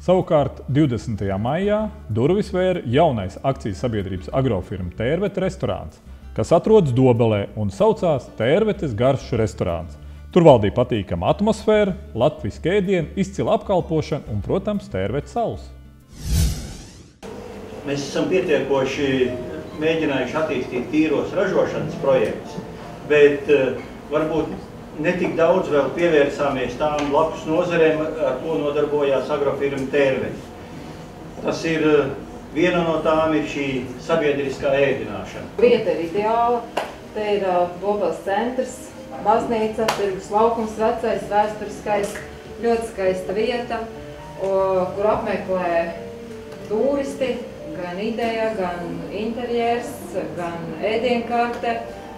Savukārt 20. maijā durvis vēra jaunais akcijas sabiedrības agrofirma Tērvete restorāns, kas atrodas Dobelē un saucās Tērvetes garšu restorāns. Tur valdīja patīkama atmosfēra, latviski ēdieni, izcila apkalpošana un, protams, Tērvetes alus. Mēs esam pietiekoši mēģinājuši attīstīt tīros ražošanas projektus, bet varbūt netik daudz vēl pievērsāmies tām blakus nozarēm, ar ko nodarbojās agrofirma Tērvete. Tas ir, viena no tām ir šī sabiedriskā ēdināšana. Vieta ir ideāla, te ir Dobeles centrs, baznīca, tirgus laukums vecais, vēsturiskais, ļoti skaista vieta, kur apmeklē turisti, gan ideja, gan interjers, gan ēdienkarte.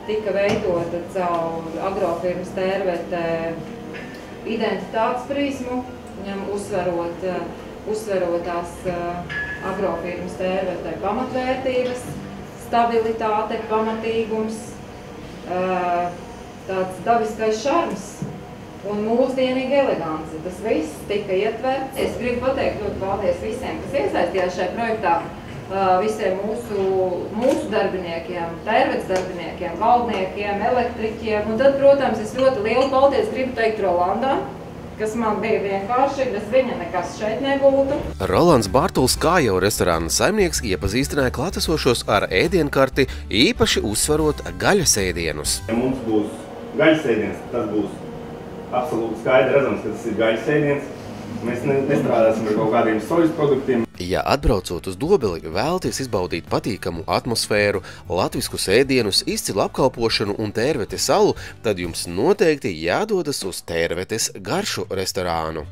Tika veidota caur agrofirmas Tērvete identitātes prizmu, viņam uzsverot tās agrofirmas Tērvete pamatvērtības, stabilitāte, pamatīgums, tāds dabiskais šarms un mūsdienīga elegance. Tas viss tika ietverts. Es gribu pateikt ļoti paldies visiem, kas iesaistījās šajā projektā. Visiem mūsu darbiniekiem, Tērvetes darbiniekiem, valdniekiem, elektriķiem. Un tad, protams, es ļoti lielu paldies gribu teikt Rolandam, kas man bija vienkārši, bez viņa nekas šeit nebūtu. Rolands Bārtuls, kā jau restorāna saimnieks, iepazīstināja klātesošos ar ēdienkarti, īpaši uzsvarot gaļas ēdienus. Ja mums būs gaļas ēdiens, tas būs absolūti skaidri redzams, ka tas ir gaļas ēdiens. Mēs nestrādāsim ar kaut kādiem soļus produktiem. Ja atbraucot uz Dobeli, vēlaties izbaudīt patīkamu atmosfēru, latviskus ēdienus, izcilu apkalpošanu un Tērvetes salu, tad jums noteikti jādodas uz Tērvetes garšu restorānu.